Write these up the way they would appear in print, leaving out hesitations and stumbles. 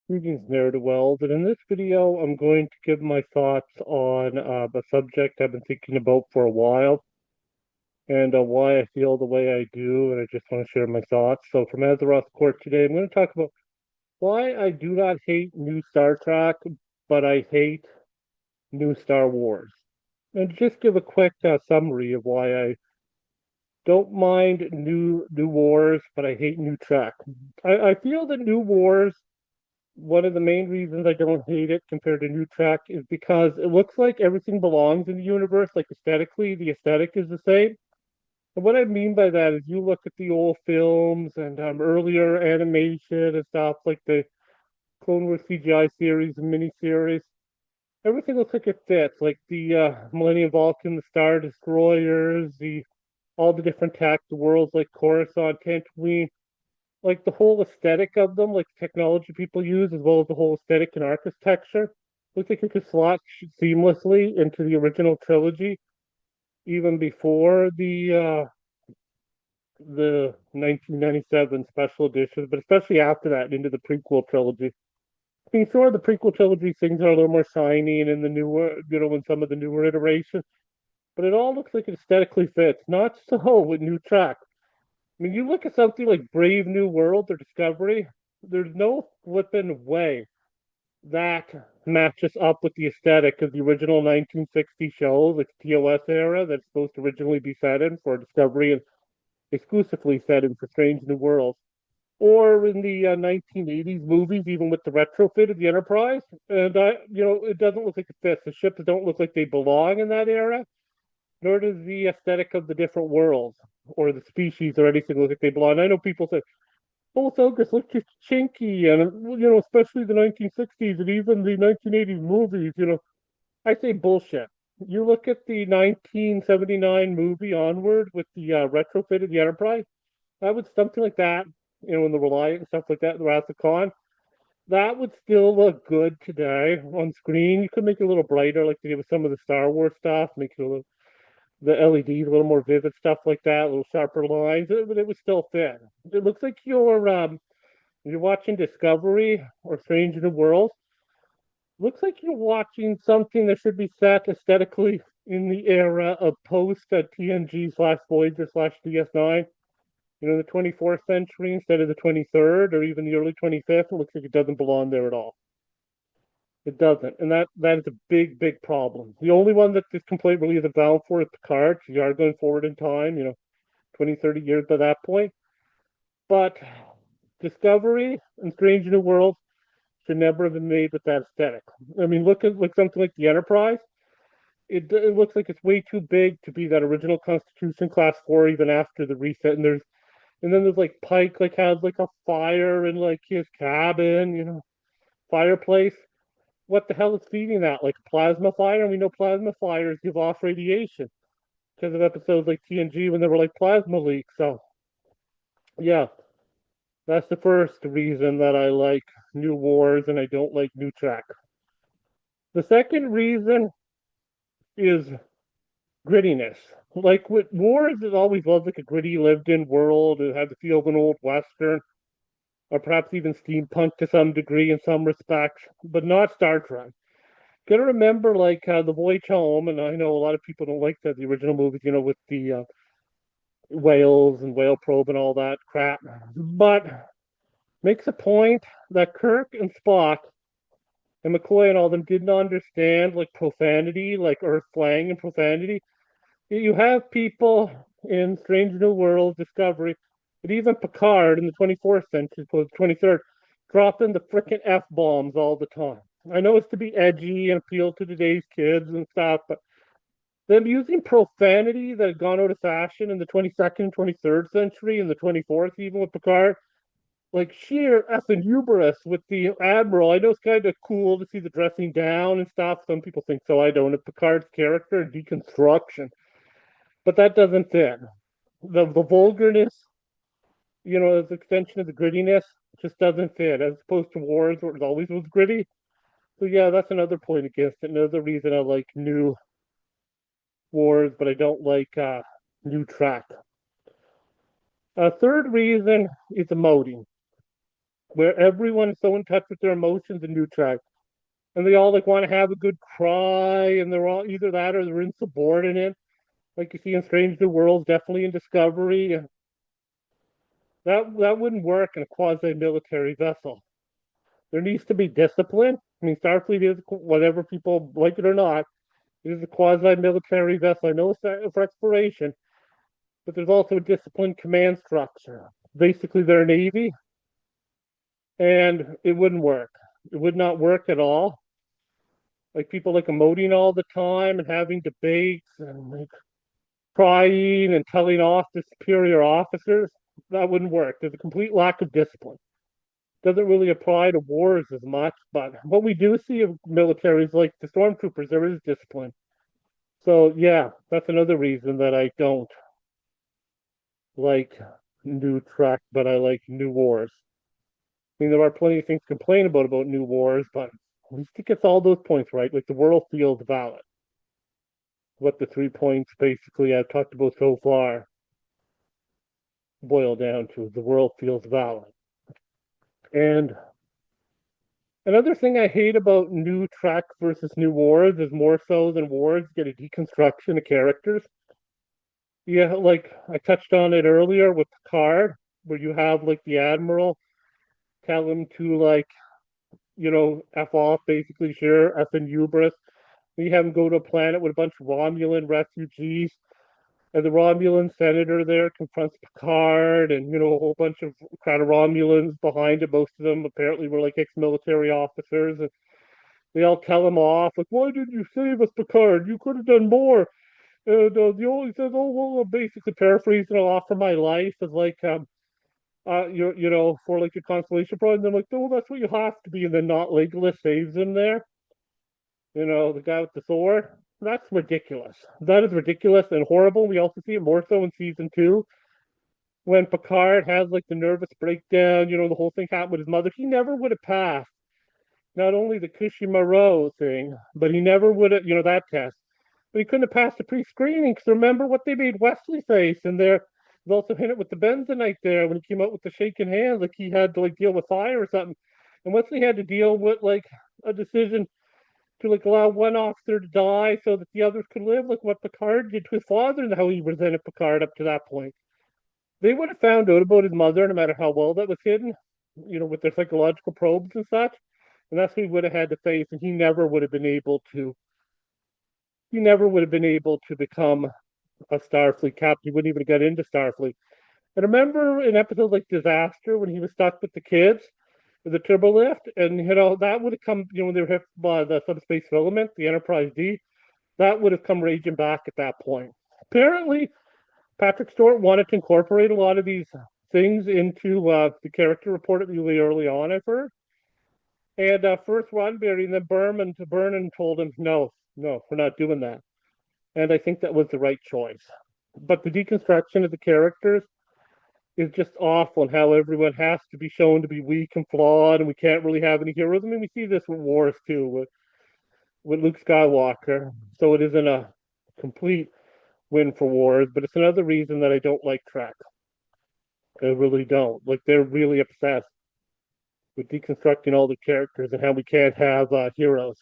Greetings, ne'er-do-wells, and in this video, I'm going to give my thoughts on a subject I've been thinking about for a while and why I feel the way I do, and I just want to share my thoughts. So, from Azeroth Court today, I'm going to talk about why I do not hate new Star Trek, but I hate new Star Wars, and just give a quick summary of why I don't mind new wars, but I hate new Trek. I feel that new wars one of the main reasons I don't hate it compared to New Trek is because it looks like everything belongs in the universe. Like aesthetically, the aesthetic is the same. And what I mean by that is you look at the old films and earlier animation and stuff like the Clone Wars CGI series and miniseries. Everything looks like it fits, like the Millennium Falcon, the Star Destroyers, the all the different tech, the worlds like Coruscant, Tatooine, like the whole aesthetic of them, like the technology people use, as well as the whole aesthetic and architecture, looks like it could slot seamlessly into the original trilogy, even before the 1997 special editions, but especially after that into the prequel trilogy. I mean, sure, the prequel trilogy things are a little more shiny and in the newer, in some of the newer iterations, but it all looks like it aesthetically fits. Not so with new Trek. I mean, you look at something like Brave New World or Discovery, there's no flippin' way that matches up with the aesthetic of the original 1960 show, like TOS era, that's supposed to originally be set in for Discovery and exclusively set in for Strange New Worlds. Or in the 1980s movies, even with the retrofit of the Enterprise, and it doesn't look like it fits. The ships don't look like they belong in that era, nor does the aesthetic of the different worlds or the species or anything look like they belong. I know people say, "Oh, Celtics look just chinky," and especially the 1960s and even the 1980s movies. I say bullshit. You look at the 1979 movie Onward with the retrofit of the Enterprise. That was something like that. In the Reliant and stuff like that, the Wrath of Khan. That would still look good today on screen. You could make it a little brighter, like they did with some of the Star Wars stuff, make it a little the LEDs, a little more vivid stuff like that, a little sharper lines, but it was still thin. It looks like you're watching Discovery or Strange New Worlds. Looks like you're watching something that should be set aesthetically in the era of post TNG slash Voyager slash DS9. The 24th century instead of the 23rd or even the early 25th. It looks like it doesn't belong there at all. It doesn't, and that is a big problem. The only one that this complaint really is about for is Picard. You are going forward in time, 20, 30 years by that point. But Discovery and Strange New Worlds should never have been made with that aesthetic. I mean, look at like something like the Enterprise. It looks like it's way too big to be that original Constitution Class 4 even after the reset. And then there's like Pike like has like a fire in like his cabin, fireplace. What the hell is feeding that? Like a plasma fire? And we know plasma fires give off radiation because of episodes like TNG when there were like plasma leaks. So yeah, that's the first reason that I like New Wars and I don't like New Trek. The second reason is grittiness. Like with Wars, it always was like a gritty, lived-in world. It had the feel of an old western, or perhaps even steampunk to some degree in some respects, but not Star Trek. Gotta remember, like the Voyage Home, and I know a lot of people don't like the original movies, with the whales and whale probe and all that crap, but makes a point that Kirk and Spock and McCoy and all them didn't understand like profanity, like Earth slang and profanity. You have people in Strange New World, Discovery, but even Picard in the 24th century, the 23rd, dropping the frickin' F bombs all the time. I know it's to be edgy and appeal to today's kids and stuff, but them using profanity that had gone out of fashion in the 22nd, 23rd century, and the 24th, even with Picard, like sheer effing hubris with the Admiral. I know it's kind of cool to see the dressing down and stuff. Some people think so. I don't. Of Picard's character and deconstruction, but that doesn't fit. The vulgarness, as an extension of the grittiness, just doesn't fit. As opposed to Wars, where it always was gritty. So yeah, that's another point against it. Another reason I like New Wars, but I don't like New Track. A third reason is emoting. where everyone is so in touch with their emotions in new track, and they all like want to have a good cry, and they're all either that or they're insubordinate, like you see in Strange New Worlds, definitely in Discovery. That wouldn't work in a quasi-military vessel. There needs to be discipline. I mean, Starfleet is, whatever people like it or not, it is a quasi-military vessel. I know it's for exploration, but there's also a disciplined command structure. Basically, they're a Navy, and it wouldn't work. It would not work at all. Like people like emoting all the time and having debates and like crying and telling off the superior officers. That wouldn't work. There's a complete lack of discipline. Doesn't really apply to wars as much, but what we do see of militaries like the stormtroopers, there is discipline. So yeah, that's another reason that I don't like new Trek, but I like New Wars. I mean, there are plenty of things to complain about New Wars, but at least it gets all those points right. Like the world feels valid. What the 3 points basically I've talked about so far boil down to: the world feels valid. And another thing I hate about new Trek versus New Wars is more so than Wars get a deconstruction of characters. Yeah, like I touched on it earlier with Picard, where you have like the Admiral tell him to like, F off, basically, sure, F and hubris. You have him go to a planet with a bunch of Romulan refugees, and the Romulan senator there confronts Picard, and a whole bunch of kind of Romulans behind it. Most of them apparently were like ex-military officers, and they all tell him off, like, "Why didn't you save us, Picard? You could have done more." And the only says, "Oh well," I'm basically paraphrasing, "I'll offer my life as like for like a consolation prize." And I'm like, "Oh, that's what you have to be." And then not Legolas saves him there. The guy with the sword. That's ridiculous. That is ridiculous and horrible. We also see it more so in season two when Picard has like the nervous breakdown. The whole thing happened with his mother. He never would have passed not only the Cushy Moreau thing, but he never would have, that test. But he couldn't have passed the pre-screening because remember what they made Wesley face, and there was also hinted with the Benzonite there when he came out with the shaking hands, like he had to like deal with fire or something, and Wesley had to deal with like a decision to like allow one officer to die so that the others could live, like what Picard did to his father and how he resented Picard up to that point. They would have found out about his mother, no matter how well that was hidden, with their psychological probes and such. And that's what he would have had to face, and he never would have been able to. He never would have been able to become a Starfleet captain. He wouldn't even get into Starfleet. And remember in episodes like Disaster when he was stuck with the kids, with the turbo lift, and that would have come. When they were hit by the subspace filament, the Enterprise D, that would have come raging back at that point. Apparently, Patrick Stewart wanted to incorporate a lot of these things into the character report really early on, I've heard. And first Roddenberry and then Berman told him, no, no, we're not doing that. And I think that was the right choice. But the deconstruction of the characters is just awful, and how everyone has to be shown to be weak and flawed, and we can't really have any heroes. I mean, we see this with Wars too, with Luke Skywalker. So it isn't a complete win for Wars, but it's another reason that I don't like Trek. I really don't. Like they're really obsessed with deconstructing all the characters and how we can't have heroes.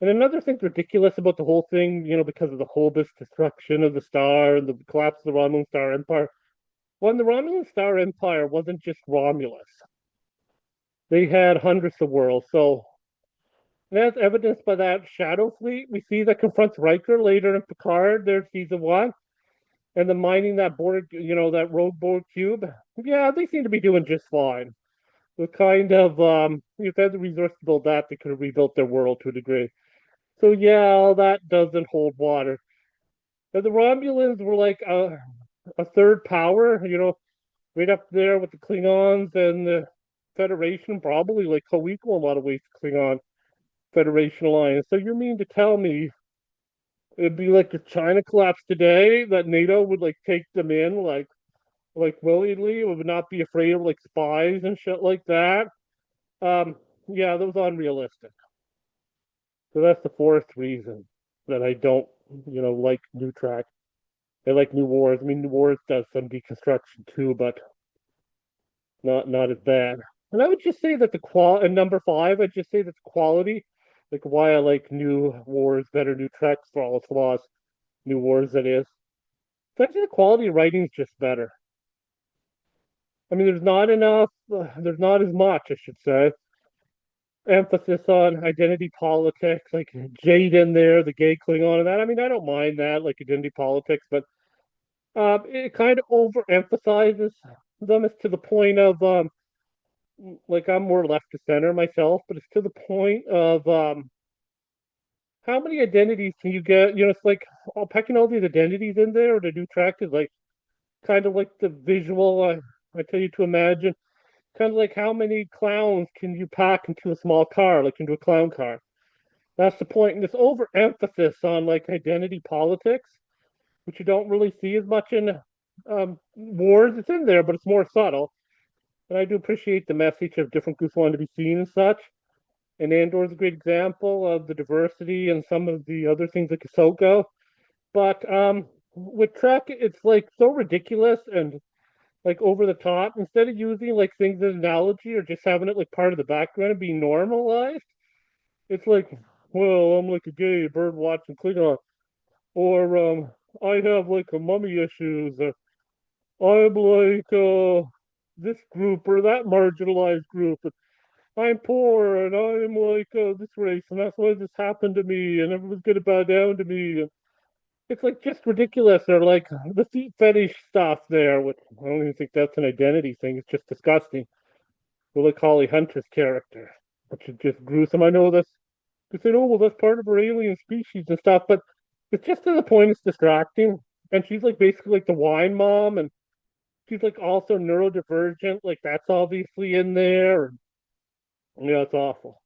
And another thing ridiculous about the whole thing, because of the Hobus destruction of the star and the collapse of the Romulan Star Empire. When the Romulan Star Empire wasn't just Romulus, they had hundreds of worlds. So that's evidenced by that Shadow Fleet we see that confronts Riker later in Picard, their season one, and the mining that Borg, that rogue Borg cube. Yeah, they seem to be doing just fine. The kind of if they had the resources to build that, they could have rebuilt their world to a degree. So yeah, all that doesn't hold water. But the Romulans were like a third power, right up there with the Klingons and the Federation, probably like co-equal in a lot of ways to Klingon Federation alliance. So you mean to tell me it'd be like if China collapsed today, that NATO would like take them in like willingly, would not be afraid of like spies and shit like that? Um, yeah, that was unrealistic. So that's the fourth reason that I don't, like New Track. I like New Wars. I mean, New Wars does some deconstruction too, but not as bad. And I would just say that and number five, I'd just say that the quality, like why I like New Wars better, New Treks for all its flaws, New Wars that is. So actually the quality of writing is just better. I mean, there's not as much, I should say, emphasis on identity politics, like Jade in there, the gay Klingon and that. I mean, I don't mind that, like identity politics, but it kind of overemphasizes them as to the point of like I'm more left to center myself, but it's to the point of how many identities can you get? You know, it's like all packing all these identities in there, or the new track is like kind of like the visual. I tell you to imagine, kind of like how many clowns can you pack into a small car, like into a clown car? That's the point. And this overemphasis on like identity politics, which you don't really see as much in wars. It's in there, but it's more subtle. And I do appreciate the message of different groups wanting to be seen and such. And Andor is a great example of the diversity and some of the other things like Ahsoka. But with Trek, it's like so ridiculous and like over the top. Instead of using like things as an analogy or just having it like part of the background and being normalized, it's like, well, I'm like a gay bird watching Klingon, or I have like a mummy issues, or I'm like this group or that marginalized group. I'm poor and I'm like this race, and that's why this happened to me, and everyone's gonna bow down to me. And it's like just ridiculous. Or like the feet fetish stuff there, which I don't even think that's an identity thing. It's just disgusting. Well, like Holly Hunter's character, which is just gruesome. I know that's they say, oh well, that's part of her alien species and stuff, but it's just to the point it's distracting. And she's like basically like the wine mom, and she's like also neurodivergent. Like that's obviously in there. And, yeah, it's awful.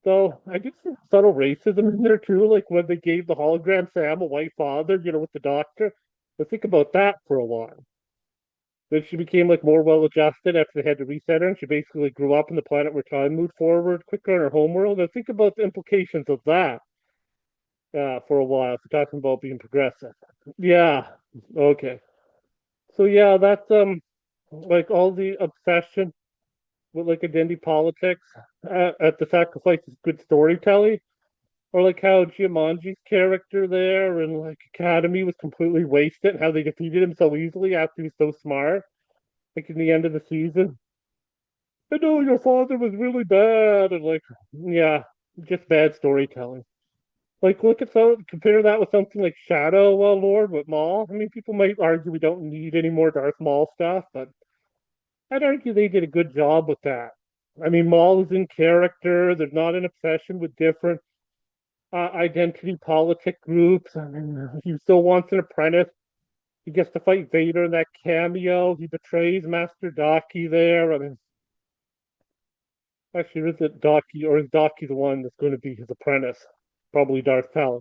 So I do see subtle racism in there too, like when they gave the hologram Sam a white father, you know, with the doctor. But think about that for a while. Then she became like more well adjusted after they had to reset her, and she basically grew up in the planet where time moved forward quicker in her homeworld. Now think about the implications of that for a while. If we're talking about being progressive. Yeah. Okay. So yeah, that's like all the obsession with like identity politics at the sacrifice of good storytelling. Or like how Giamanji's character there in like Academy was completely wasted, how they defeated him so easily after he was so smart, like in the end of the season. I know your father was really bad, and like, yeah, just bad storytelling. Like, look at compare that with something like Shadow Lord with Maul. I mean, people might argue we don't need any more Darth Maul stuff, but I'd argue they did a good job with that. I mean, Maul is in character. There's not an obsession with different identity politic groups. I mean, he still wants an apprentice. He gets to fight Vader in that cameo. He betrays Master Daki there. I mean, actually, is it Daki or is Daki the one that's going to be his apprentice? Probably Darth Talon.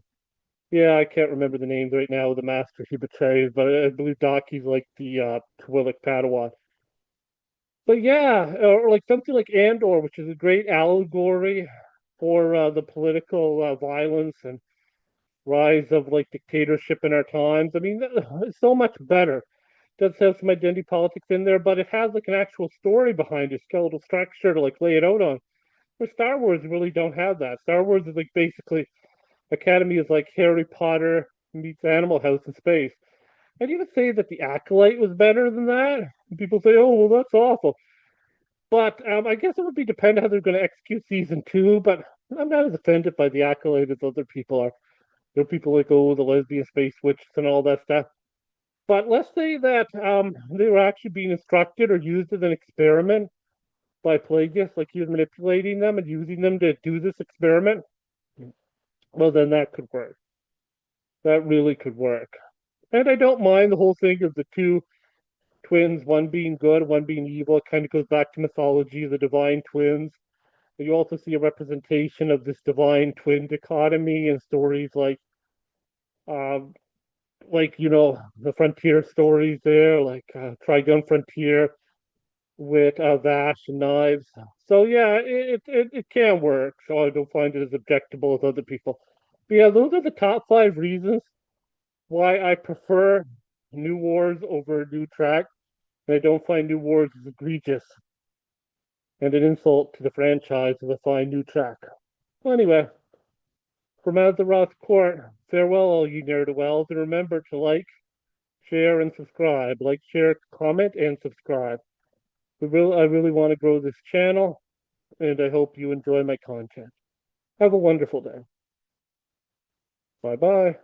Yeah, I can't remember the names right now of the master he betrays, but I believe Daki's like the Twillick Padawan. But yeah, or like something like Andor, which is a great allegory for the political violence and rise of like dictatorship in our times. I mean, it's so much better. It does have some identity politics in there, but it has like an actual story behind it, skeletal structure to like lay it out on. Where Star Wars really don't have that. Star Wars is like basically Academy is like Harry Potter meets Animal House in space. I'd even say that the Acolyte was better than that. People say, "Oh, well, that's awful." But I guess it would be dependent how they're going to execute season two. But I'm not as offended by the Acolyte as other people are. There are people like, oh, the lesbian space witches and all that stuff. But let's say that they were actually being instructed or used as an experiment by Plagueis, like he was manipulating them and using them to do this experiment. Well, then that could work. That really could work. And I don't mind the whole thing of the two twins, one being good, one being evil. It kind of goes back to mythology, the divine twins. But you also see a representation of this divine twin dichotomy in stories um, like you know the frontier stories there, like Trigun Frontier with Vash and Knives. So yeah, it can work. So I don't find it as objectable as other people. But yeah, those are the top five reasons why I prefer New Wars over New Track, and I don't find New Wars as egregious. and an insult to the franchise of a fine new track. Well, anyway, from Azeroth Court, farewell, all you ne'er-do-wells, and remember to like, share, and subscribe. Like, share, comment, and subscribe. I really want to grow this channel, and I hope you enjoy my content. Have a wonderful day. Bye bye.